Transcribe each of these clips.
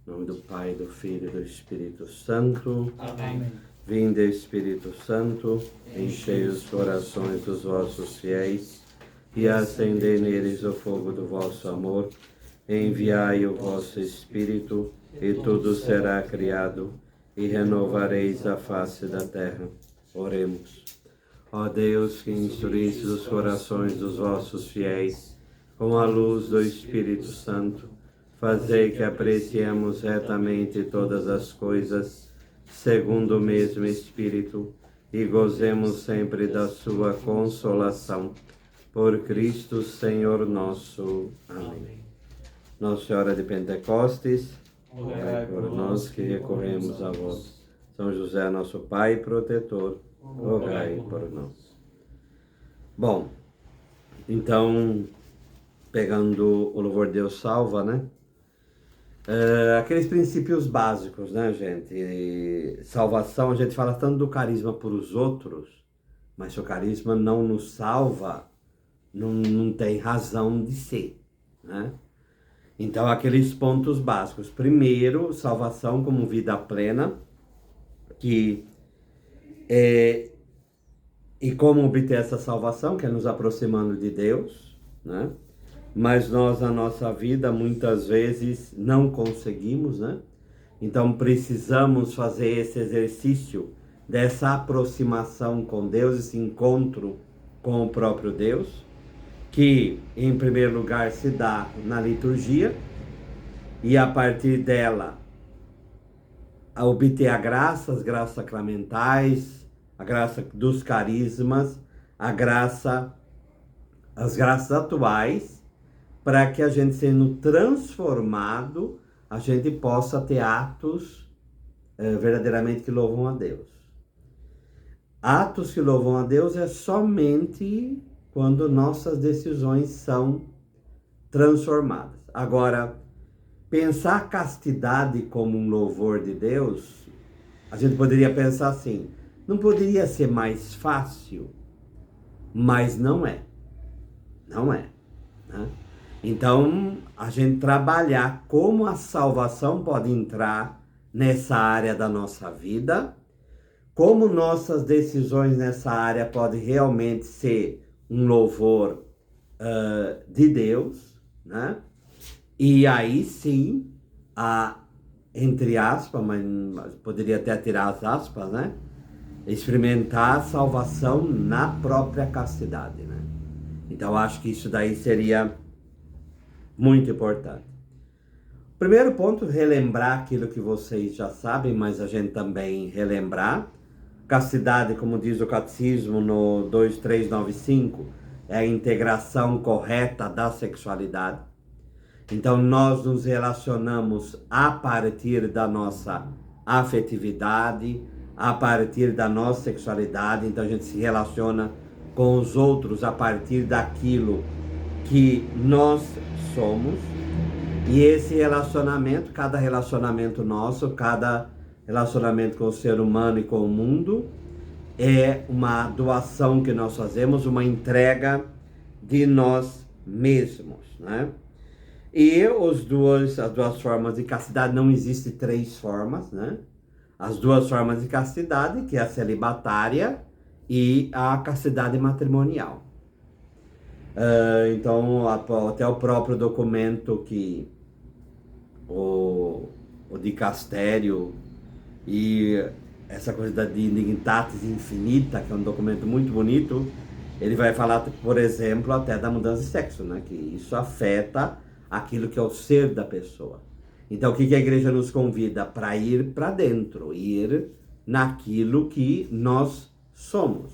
Em nome do Pai, do Filho e do Espírito Santo. Amém. Vinde, Espírito Santo, enchei os corações dos vossos fiéis e acendei neles o fogo do vosso amor. Enviai o vosso Espírito e tudo será criado e renovareis a face da terra. Oremos. Ó Deus, que instruísse os corações dos vossos fiéis com a luz do Espírito Santo, fazei que apreciemos retamente todas as coisas, segundo o mesmo Espírito, e gozemos sempre da sua consolação. Por Cristo Senhor nosso. Amém. Nossa Senhora de Pentecostes, rogai por nós que recorremos a vós. São José, nosso Pai e protetor, rogai por nós. Bom, então, pegando o louvor Deus salva, né? Aqueles princípios básicos, né, gente? E salvação, a gente fala tanto do carisma por os outros, mas se o carisma não nos salva, não tem razão de ser, né? Então, aqueles pontos básicos. Primeiro, salvação como vida plena, e como obter essa salvação, que é nos aproximando de Deus, né? Mas nós, na nossa vida, muitas vezes não conseguimos, né? Então, precisamos fazer esse exercício dessa aproximação com Deus, esse encontro com o próprio Deus, que, em primeiro lugar, se dá na liturgia, e a partir dela, a obter a graça, as graças sacramentais, a graça dos carismas, as graças atuais, para que a gente, sendo transformado, a gente possa ter atos verdadeiramente que louvam a Deus. Atos que louvam a Deus é somente quando nossas decisões são transformadas. Agora, pensar a castidade como um louvor de Deus, a gente poderia pensar assim, não poderia ser mais fácil? Mas não é. Não é, né? Então, a gente trabalhar como a salvação pode entrar nessa área da nossa vida, como nossas decisões nessa área podem realmente ser um louvor de Deus, né? E aí sim, entre aspas, mas poderia até tirar as aspas, né? Experimentar a salvação na própria castidade, né? Então, acho que isso daí seria muito importante. Primeiro ponto, relembrar aquilo que vocês já sabem, mas a gente também relembrar. Castidade, como diz o Catecismo no 2395, é a integração correta da sexualidade. Então, nós nos relacionamos a partir da nossa afetividade, a partir da nossa sexualidade. Então, a gente se relaciona com os outros a partir daquilo que nós somos. E esse relacionamento, cada relacionamento nosso, cada relacionamento com o ser humano e com o mundo, é uma doação que nós fazemos, uma entrega de nós mesmos, né? E as duas formas de castidade, não existem três formas, né? As duas formas de castidade, que é a celibatária e a castidade matrimonial. Então, até o próprio documento que o dicastério e essa coisa de Dignitatis Infinita, que é um documento muito bonito, ele vai falar, por exemplo, até da mudança de sexo, né? Que isso afeta aquilo que é o ser da pessoa. Então, o que a igreja nos convida? Para ir para dentro, ir naquilo que nós somos.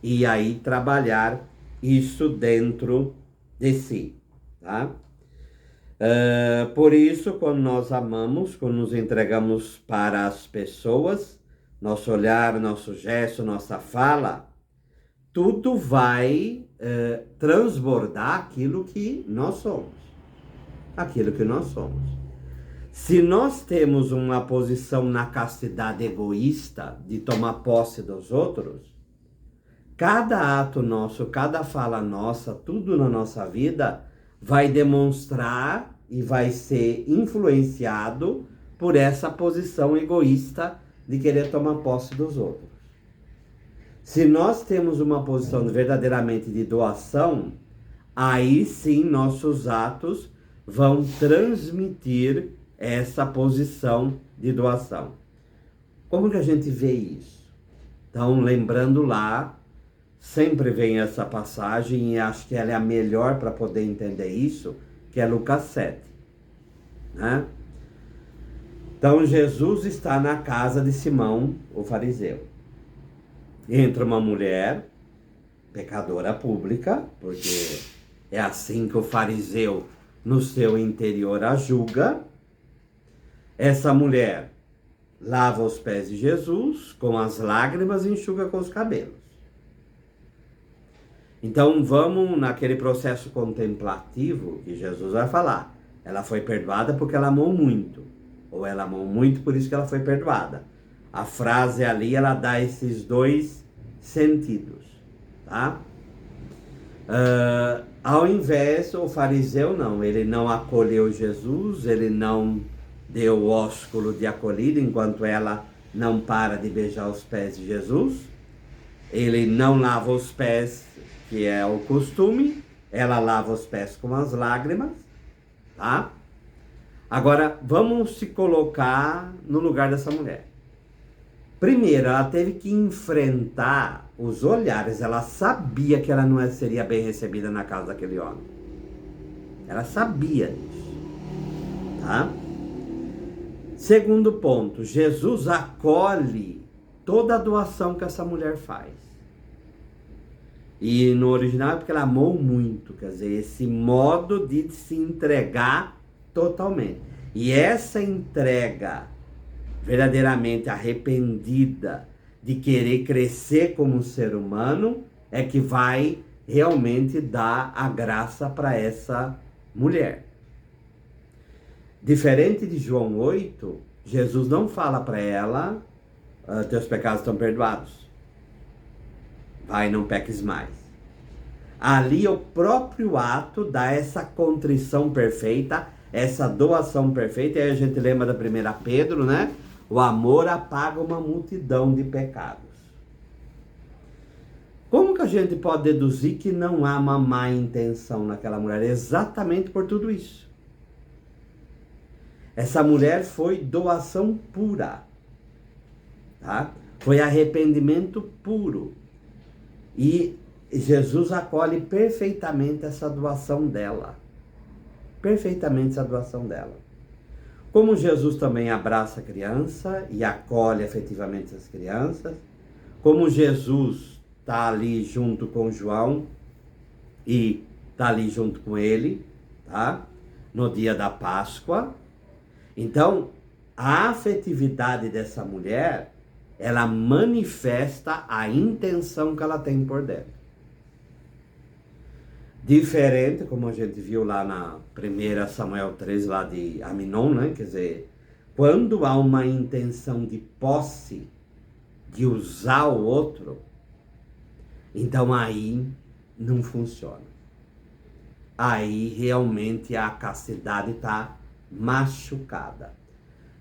E aí trabalhar isso dentro de si, tá? Por isso, quando nós amamos, quando nos entregamos para as pessoas, nosso olhar, nosso gesto, nossa fala, tudo vai transbordar aquilo que nós somos. Aquilo que nós somos. Se nós temos uma posição na castidade egoísta, de tomar posse dos outros, cada ato nosso, cada fala nossa, tudo na nossa vida vai demonstrar e vai ser influenciado por essa posição egoísta de querer tomar posse dos outros. Se nós temos uma posição verdadeiramente de doação, aí sim nossos atos vão transmitir essa posição de doação. Como que a gente vê isso? Então, lembrando lá, sempre vem essa passagem e acho que ela é a melhor para poder entender isso, que é Lucas 7. Né? Então, Jesus está na casa de Simão, o fariseu. Entra uma mulher, pecadora pública, porque é assim que o fariseu, no seu interior, a julga. Essa mulher lava os pés de Jesus com as lágrimas e enxuga com os cabelos. Então vamos naquele processo contemplativo que Jesus vai falar. Ela foi perdoada porque ela amou muito. Ou ela amou muito, por isso que ela foi perdoada. A frase ali, ela dá esses dois sentidos, tá? Ao invés, o fariseu não. Ele não acolheu Jesus, ele não deu o ósculo de acolhida, enquanto ela não para de beijar os pés de Jesus. Ele não lava os pés, que é o costume. Ela lava os pés com as lágrimas, tá? Agora, vamos se colocar no lugar dessa mulher. Primeiro, ela teve que enfrentar os olhares. Ela sabia que ela não seria bem recebida na casa daquele homem. Ela sabia disso, tá? Segundo ponto, Jesus acolhe toda a doação que essa mulher faz. E no original é porque ela amou muito, quer dizer, esse modo de se entregar totalmente. E essa entrega verdadeiramente arrependida de querer crescer como ser humano é que vai realmente dar a graça para essa mulher. Diferente de João 8, Jesus não fala para ela, teus pecados estão perdoados. Vai, não peques mais. Ali o próprio ato dá essa contrição perfeita, essa doação perfeita. E aí a gente lembra da 1 Pedro, né? O amor apaga uma multidão de pecados. Como que a gente pode deduzir que não há uma má intenção naquela mulher? Exatamente por tudo isso. Essa mulher foi doação pura, tá? Foi arrependimento puro. E Jesus acolhe perfeitamente essa doação dela. Perfeitamente essa doação dela. Como Jesus também abraça a criança e acolhe efetivamente as crianças, como Jesus está ali junto com João e está ali junto com ele, tá? No dia da Páscoa. Então, a afetividade dessa mulher, ela manifesta a intenção que ela tem por dentro. Diferente, como a gente viu lá na 1 Samuel 13, lá de Aminon, né? Quer dizer, quando há uma intenção de posse, de usar o outro, então aí não funciona. Aí realmente a castidade está machucada.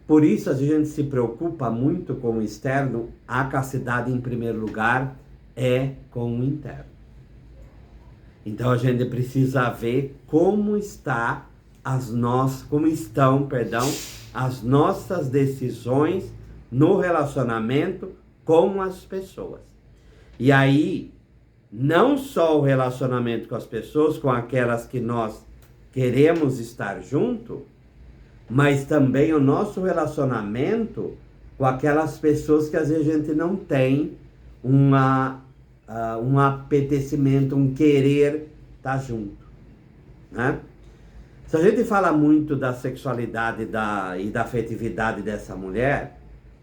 Por isso a gente se preocupa muito com o externo. A castidade, em primeiro lugar, é com o interno. Então a gente precisa ver como estão as nossas decisões no relacionamento com as pessoas. E aí, não só o relacionamento com as pessoas, com aquelas que nós queremos estar junto, mas também o nosso relacionamento com aquelas pessoas que às vezes a gente não tem um apetecimento, um querer estar junto, né? Se a gente fala muito da sexualidade e da afetividade dessa mulher,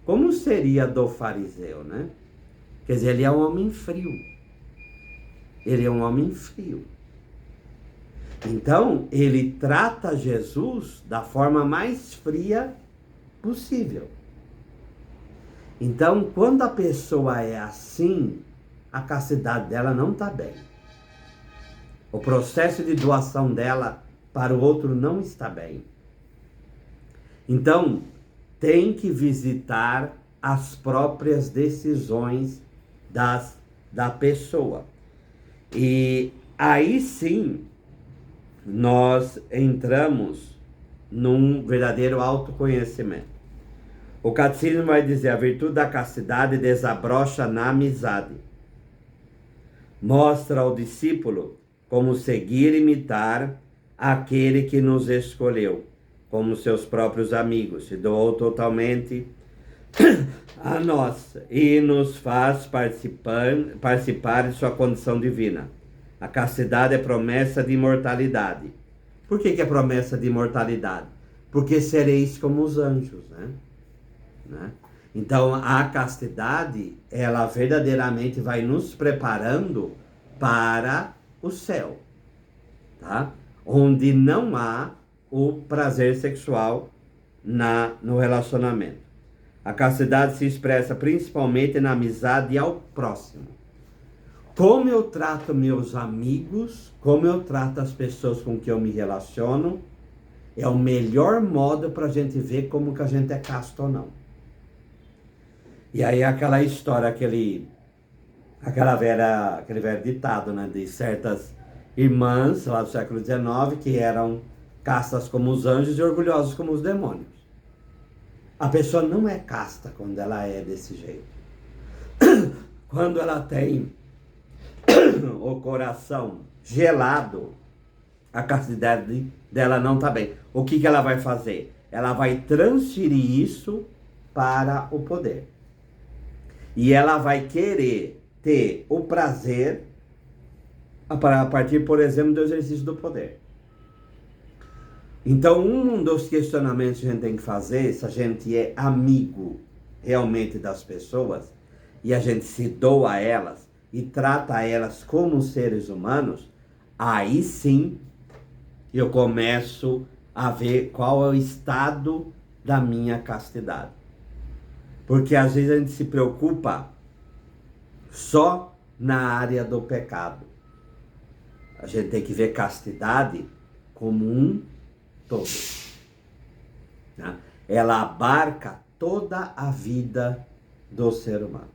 como seria do fariseu, né? Quer dizer, ele é um homem frio. Ele é um homem frio. Então, ele trata Jesus da forma mais fria possível. Então, quando a pessoa é assim, a castidade dela não está bem. O processo de doação dela para o outro não está bem. Então, tem que visitar as próprias decisões da pessoa. E aí sim, nós entramos num verdadeiro autoconhecimento. O catecismo vai dizer: a virtude da castidade desabrocha na amizade. Mostra ao discípulo como seguir e imitar aquele que nos escolheu, como seus próprios amigos, se doou totalmente a nós e nos faz participar de sua condição divina. A castidade é promessa de imortalidade. Por que é promessa de imortalidade? Porque sereis como os anjos, né? Então, a castidade, ela verdadeiramente vai nos preparando para o céu, tá? Onde não há o prazer sexual no relacionamento. A castidade se expressa principalmente na amizade ao próximo. Como eu trato meus amigos, como eu trato as pessoas com que eu me relaciono, é o melhor modo para a gente ver como que a gente é casto ou não. E aí aquela história, aquele velho ditado, né, de certas irmãs lá do século XIX que eram castas como os anjos e orgulhosas como os demônios. A pessoa não é casta quando ela é desse jeito. Quando ela tem o coração gelado, a castidade dela não está bem. O que ela vai fazer? Ela vai transferir isso para o poder. E ela vai querer ter o prazer a partir, por exemplo, do exercício do poder. Então, um dos questionamentos que a gente tem que fazer, se a gente é amigo realmente das pessoas, e a gente se doa a elas, e trata elas como seres humanos, aí sim eu começo a ver qual é o estado da minha castidade. Porque às vezes a gente se preocupa só na área do pecado. A gente tem que ver castidade como um todo, né? Ela abarca toda a vida do ser humano.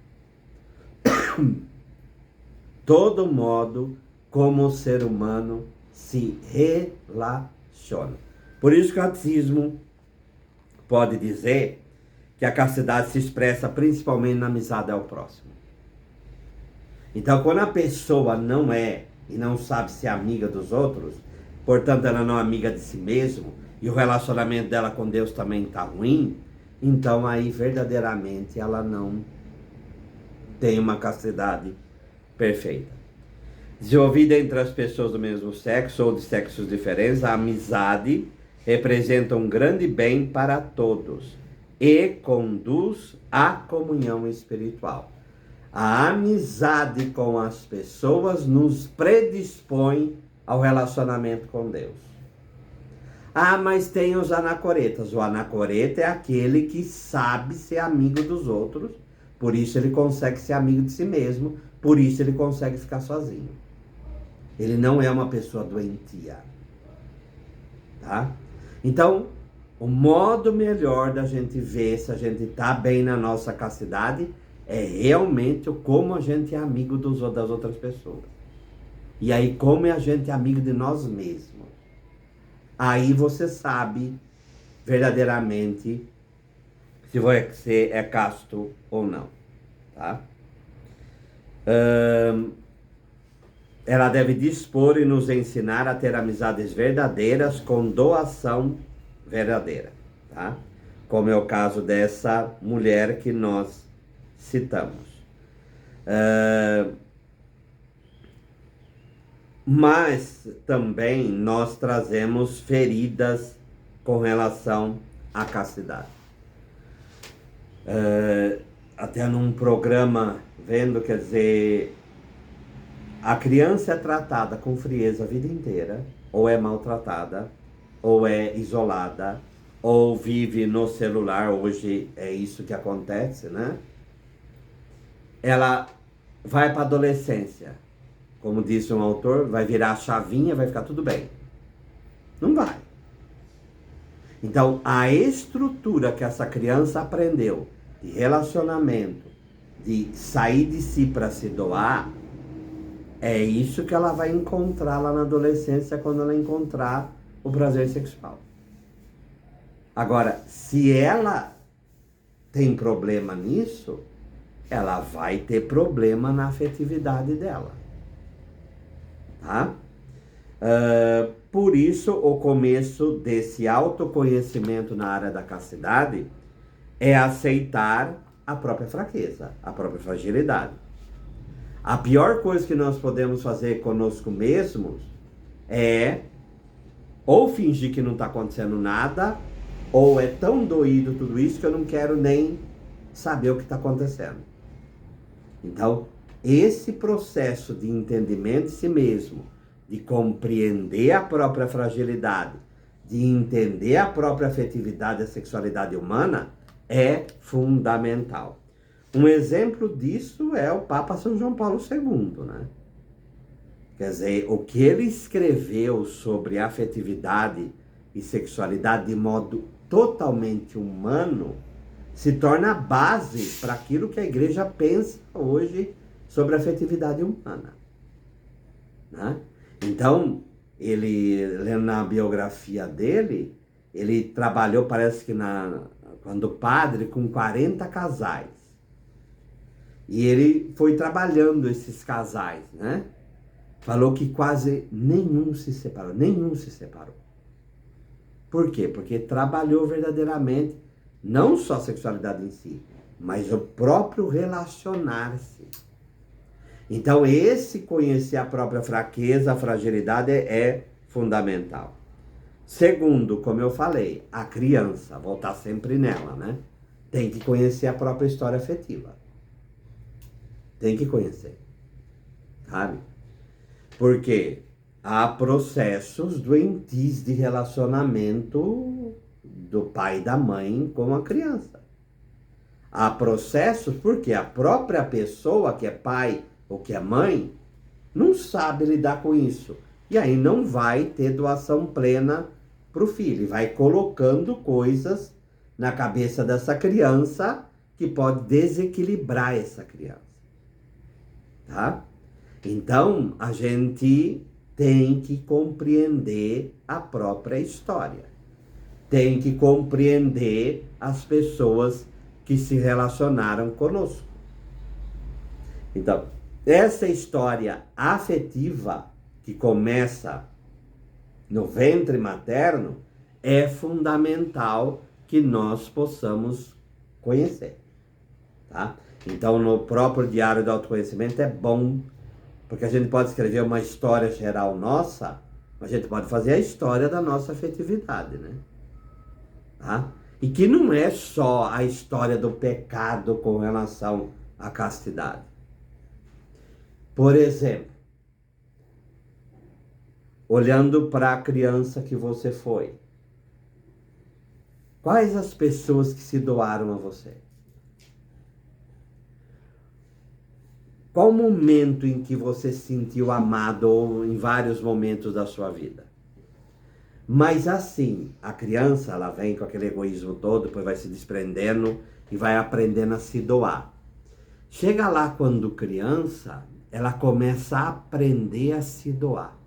Todo modo como o ser humano se relaciona. Por isso que o catecismo pode dizer que a castidade se expressa principalmente na amizade ao próximo. Então, quando a pessoa não é e não sabe ser amiga dos outros, portanto ela não é amiga de si mesma, e o relacionamento dela com Deus também está ruim, então aí verdadeiramente ela não tem uma castidade perfeita. Desenvolvida entre as pessoas do mesmo sexo ou de sexos diferentes, a amizade representa um grande bem para todos e conduz à comunhão espiritual. A amizade com as pessoas nos predispõe ao relacionamento com Deus. Ah, mas tem os anacoretas. O anacoreta é aquele que sabe ser amigo dos outros, por isso ele consegue ser amigo de si mesmo, por isso ele consegue ficar sozinho. Ele não é uma pessoa doentia, tá? Então, o modo melhor da gente ver se a gente está bem na nossa castidade é realmente como a gente é amigo das outras pessoas. E aí, como a gente é amigo de nós mesmos. Aí você sabe verdadeiramente se você é casto ou não, tá? Ela deve dispor e nos ensinar a ter amizades verdadeiras com doação verdadeira, tá? Como é o caso dessa mulher que nós citamos. Mas também nós trazemos feridas com relação à castidade. Até num programa vendo, quer dizer, a criança é tratada com frieza a vida inteira, ou é maltratada, ou é isolada, ou vive no celular, hoje é isso que acontece, né? Ela vai para a adolescência, como disse um autor, vai virar a chavinha, vai ficar tudo bem. Não vai. Então, a estrutura que essa criança aprendeu de relacionamento, de sair de si para se doar, é isso que ela vai encontrar lá na adolescência quando ela encontrar o prazer sexual. Agora, se ela tem problema nisso, ela vai ter problema na afetividade dela. Tá? Por isso, o começo desse autoconhecimento na área da castidade é aceitar a própria fraqueza, a própria fragilidade. A pior coisa que nós podemos fazer conosco mesmos é ou fingir que não está acontecendo nada, ou é tão doído tudo isso que eu não quero nem saber o que está acontecendo. Então, esse processo de entendimento de si mesmo, de compreender a própria fragilidade, de entender a própria afetividade e a sexualidade humana, é fundamental. Um exemplo disso é o Papa São João Paulo II, né? Quer dizer, o que ele escreveu sobre afetividade e sexualidade de modo totalmente humano se torna a base para aquilo que a igreja pensa hoje sobre a afetividade humana, né? Então, ele, lendo na biografia dele, ele trabalhou, parece que quando padre, com 40 casais. E ele foi trabalhando esses casais, né? Falou que quase nenhum se separou. Por quê? Porque trabalhou verdadeiramente, não só a sexualidade em si, mas o próprio relacionar-se. Então, esse conhecer a própria fraqueza, a fragilidade é fundamental. Segundo, como eu falei, a criança, voltar sempre nela, né? Tem que conhecer a própria história afetiva. Tem que conhecer, sabe? Porque há processos doentios de relacionamento do pai e da mãe com a criança. Há processos porque a própria pessoa que é pai ou que é mãe não sabe lidar com isso. E aí não vai ter doação plena para o filho. Vai colocando coisas na cabeça dessa criança que pode desequilibrar essa criança. Tá? Então, a gente tem que compreender a própria história. Tem que compreender as pessoas que se relacionaram conosco. Então, essa história afetiva que começa no ventre materno é fundamental que nós possamos conhecer, tá? Então, no próprio Diário do Autoconhecimento é bom, porque a gente pode escrever uma história geral nossa, mas a gente pode fazer a história da nossa afetividade, né? Tá? E que não é só a história do pecado com relação à castidade. Por exemplo, olhando para a criança que você foi, quais as pessoas que se doaram a você? Qual o momento em que você se sentiu amado ou em vários momentos da sua vida? Mas assim, a criança, ela vem com aquele egoísmo todo, depois vai se desprendendo e vai aprendendo a se doar. Chega lá quando criança, ela começa a aprender a se doar.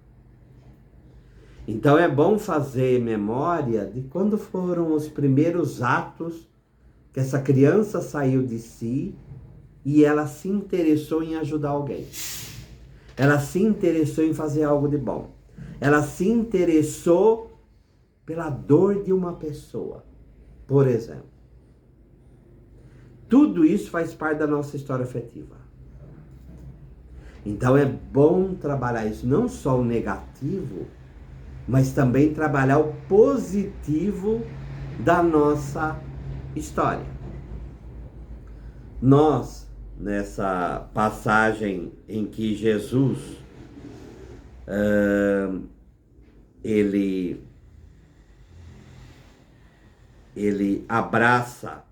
Então é bom fazer memória de quando foram os primeiros atos que essa criança saiu de si e ela se interessou em ajudar alguém. Ela se interessou em fazer algo de bom. Ela se interessou pela dor de uma pessoa, por exemplo. Tudo isso faz parte da nossa história afetiva. Então é bom trabalhar isso, não só o negativo, mas também trabalhar o positivo da nossa história. Nós, nessa passagem em que Jesus, ele abraça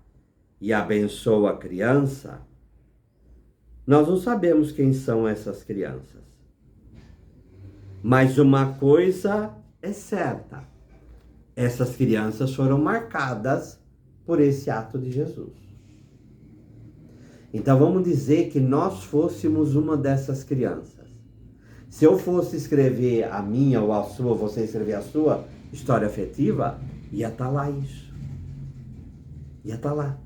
e abençoa a criança, nós não sabemos quem são essas crianças. Mas uma coisa é certa, essas crianças foram marcadas por esse ato de Jesus. Então vamos dizer que nós fôssemos uma dessas crianças. Se eu fosse escrever a minha ou a sua, você escrever a sua história afetiva, ia estar lá isso. Ia estar lá.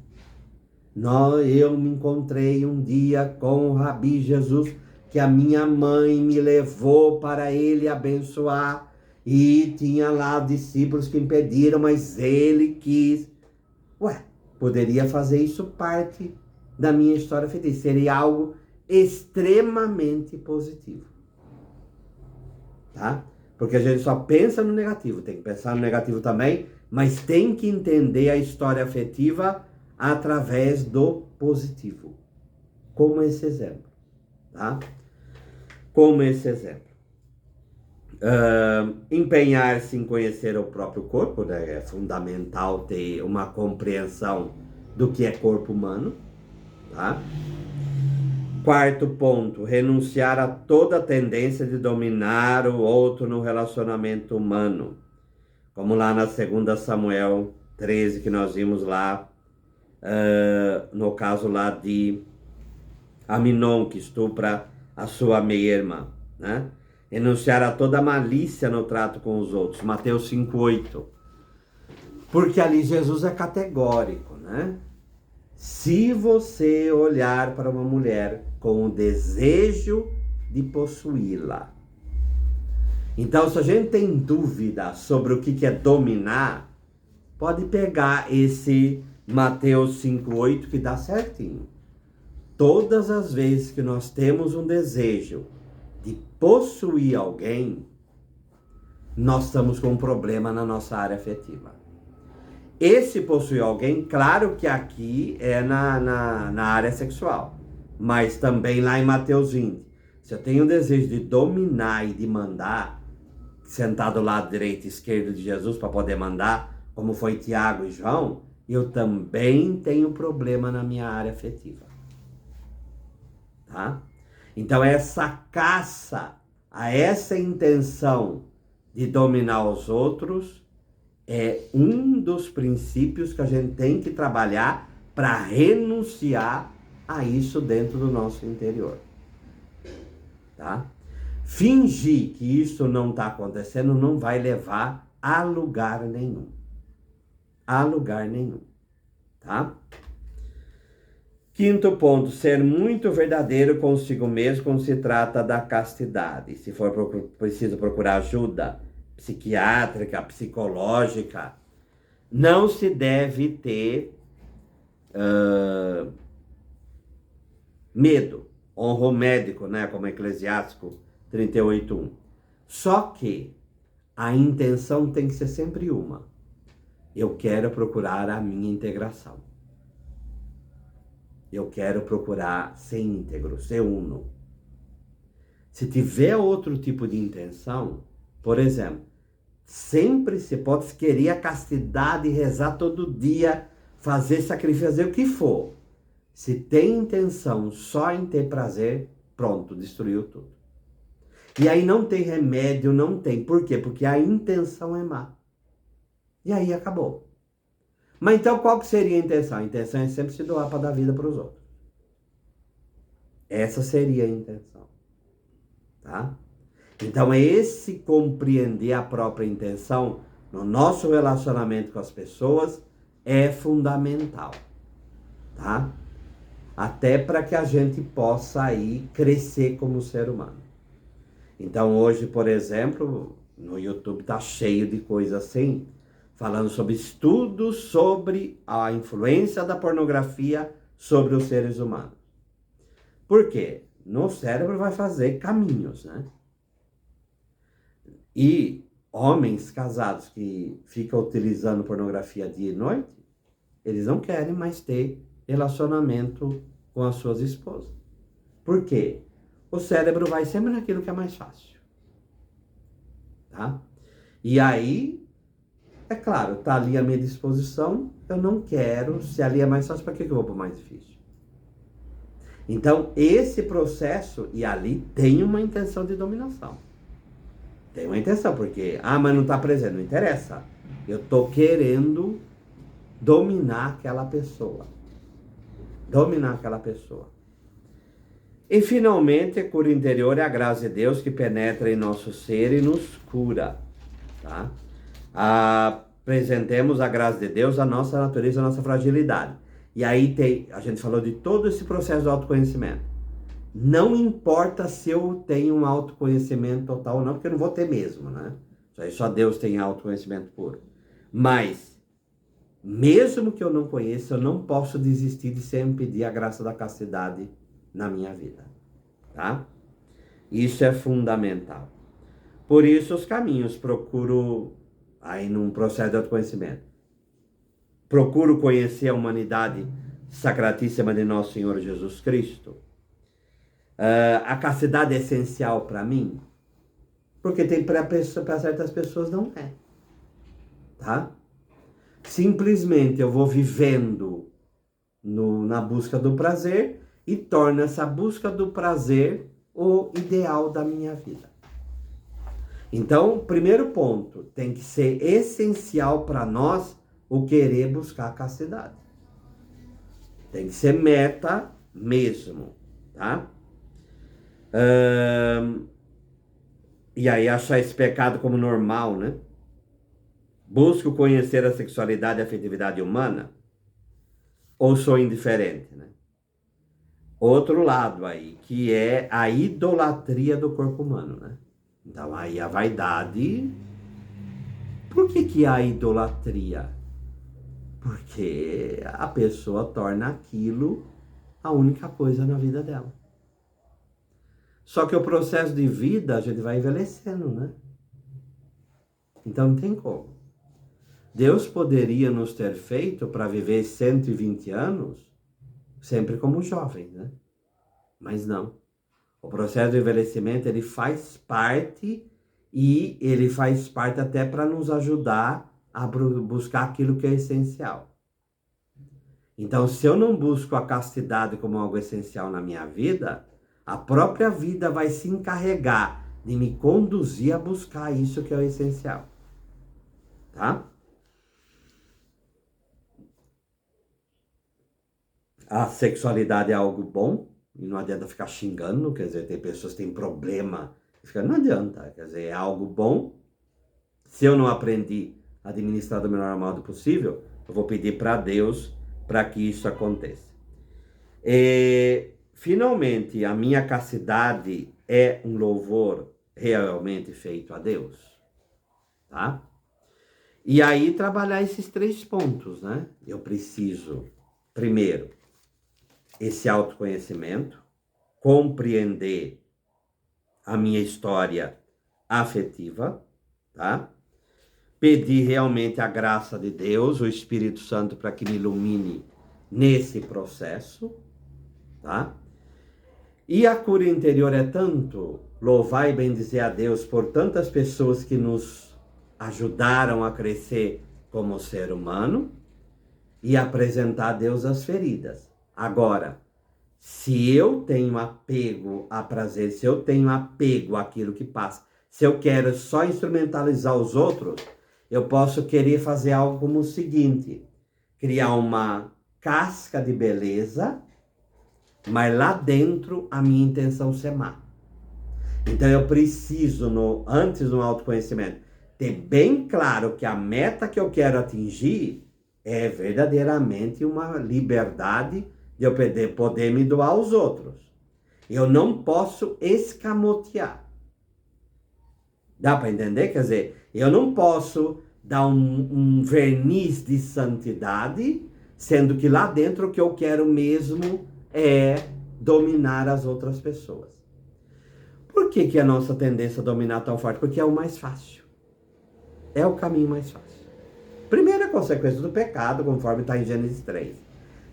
Eu me encontrei um dia com o Rabi Jesus, que a minha mãe me levou para ele abençoar, e tinha lá discípulos que impediram, mas ele quis. Poderia fazer isso parte da minha história afetiva. Seria algo extremamente positivo. Tá? Porque a gente só pensa no negativo, tem que pensar no negativo também, mas tem que entender a história afetiva através do positivo. Como esse exemplo, tá? Como esse exemplo. Empenhar-se em conhecer o próprio corpo, né? É fundamental ter uma compreensão do que é corpo humano, tá? Quarto ponto, renunciar a toda tendência de dominar o outro no relacionamento humano. Como lá na 2 Samuel 13, que nós vimos lá, no caso lá de Aminon, que estupra a sua meia-irmã, né? Renunciar a toda malícia no trato com os outros. Mateus 5:8. Porque ali Jesus é categórico, né? Se você olhar para uma mulher com o desejo de possuí-la. Então, se a gente tem dúvida sobre o que é dominar, pode pegar esse Mateus 5:8 que dá certinho. Todas as vezes que nós temos um desejo de possuir alguém, nós estamos com um problema na nossa área afetiva. Esse possuir alguém, claro que aqui é na área sexual, mas também lá em Mateus 20. Se eu tenho o desejo de dominar e de mandar, sentar do lado direito e esquerdo de Jesus para poder mandar, como foi Tiago e João, eu também tenho problema na minha área afetiva. Tá? Então essa caça a essa intenção de dominar os outros é um dos princípios que a gente tem que trabalhar para renunciar a isso dentro do nosso interior. Tá? Fingir que isso não está acontecendo não vai levar a lugar nenhum. A lugar nenhum. Tá? Quinto ponto, ser muito verdadeiro consigo mesmo quando se trata da castidade. Se for preciso procurar ajuda psiquiátrica, psicológica, não se deve ter medo. Honra o médico, né? Como Eclesiástico 38:1. Só que a intenção tem que ser sempre uma. Eu quero procurar a minha integração. Eu quero procurar ser íntegro, ser uno. Se tiver outro tipo de intenção, por exemplo, sempre se pode querer a castidade, rezar todo dia, fazer sacrifício, fazer o que for. Se tem intenção só em ter prazer, pronto, destruiu tudo. E aí não tem remédio, não tem. Por quê? Porque a intenção é má. E aí acabou. Mas então qual que seria a intenção? A intenção é sempre se doar para dar vida para os outros. Essa seria a intenção. Tá? Então esse compreender a própria intenção no nosso relacionamento com as pessoas é fundamental. Tá? Até para que a gente possa aí crescer como ser humano. Então hoje, por exemplo, no YouTube tá cheio de coisa assim, falando sobre estudos sobre a influência da pornografia sobre os seres humanos. Por quê? No cérebro vai fazer caminhos, né? E homens casados que ficam utilizando pornografia dia e noite, eles não querem mais ter relacionamento com as suas esposas. Por quê? O cérebro vai sempre naquilo que é mais fácil. Tá? E aí, é claro, tá ali à minha disposição, eu não quero, se ali é mais fácil, para que eu vou para o mais difícil? Então, esse processo, e ali tem uma intenção de dominação. Tem uma intenção, porque, mas não está presente, não interessa. Eu estou querendo dominar aquela pessoa. Dominar aquela pessoa. E finalmente, a cura interior é a graça de Deus que penetra em nosso ser e nos cura. Tá? Apresentemos a graça de Deus, a nossa natureza, a nossa fragilidade. E aí a gente falou de todo esse processo de autoconhecimento. Não importa se eu tenho um autoconhecimento total ou não, porque eu não vou ter mesmo, né? Só Deus tem autoconhecimento puro. Mas, mesmo que eu não conheça, eu não posso desistir de sempre pedir a graça da castidade na minha vida, tá? Isso é fundamental. Por isso, os caminhos, procuro, aí num processo de autoconhecimento, procuro conhecer a humanidade sacratíssima de nosso Senhor Jesus Cristo. A castidade é essencial para mim, porque tem para certas pessoas não é, tá? Simplesmente eu vou vivendo na busca do prazer e torno essa busca do prazer o ideal da minha vida. Então, primeiro ponto, tem que ser essencial para nós o querer buscar a castidade. Tem que ser meta mesmo, tá? E aí achar esse pecado como normal, né? Busco conhecer a sexualidade e a afetividade humana? Ou sou indiferente, né? Outro lado aí, que é a idolatria do corpo humano, né? Então aí a vaidade... Por que há idolatria? Porque a pessoa torna aquilo a única coisa na vida dela. Só que o processo de vida, a gente vai envelhecendo, né? Então não tem como. Deus poderia nos ter feito para viver 120 anos sempre como jovens, né? Mas não. O processo de envelhecimento, ele faz parte e ele faz parte até para nos ajudar a buscar aquilo que é essencial. Então, se eu não busco a castidade como algo essencial na minha vida, a própria vida vai se encarregar de me conduzir a buscar isso que é o essencial. Tá? A sexualidade é algo bom, e não adianta ficar xingando, quer dizer, tem pessoas que têm problema, não adianta, quer dizer, é algo bom. Se eu não aprendi a administrar do melhor modo possível, eu vou pedir para Deus para que isso aconteça. Finalmente, a minha castidade é um louvor realmente feito a Deus, tá? E aí trabalhar esses 3 pontos, né? Eu preciso, primeiro, esse autoconhecimento, compreender a minha história afetiva, tá? Pedir realmente a graça de Deus, o Espírito Santo, para que me ilumine nesse processo, tá? E a cura interior é tanto louvar e bendizer a Deus por tantas pessoas que nos ajudaram a crescer como ser humano e apresentar a Deus as feridas. Agora, se eu tenho apego a prazer, se eu tenho apego àquilo que passa, se eu quero só instrumentalizar os outros, eu posso querer fazer algo como o seguinte: criar uma casca de beleza, mas lá dentro a minha intenção ser má. Então eu preciso, antes do autoconhecimento, ter bem claro que a meta que eu quero atingir é verdadeiramente uma liberdade de eu poder me doar aos outros. Eu não posso escamotear. Dá para entender? Quer dizer, eu não posso dar um verniz de santidade, sendo que lá dentro o que eu quero mesmo é dominar as outras pessoas. Por que a nossa tendência a dominar tão forte? Porque é o mais fácil. É o caminho mais fácil. Primeira consequência do pecado, conforme está em Gênesis 3.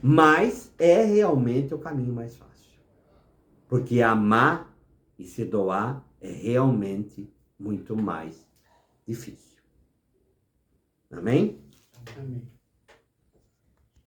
Mas é realmente o caminho mais fácil. Porque amar e se doar é realmente muito mais difícil. Amém? Amém.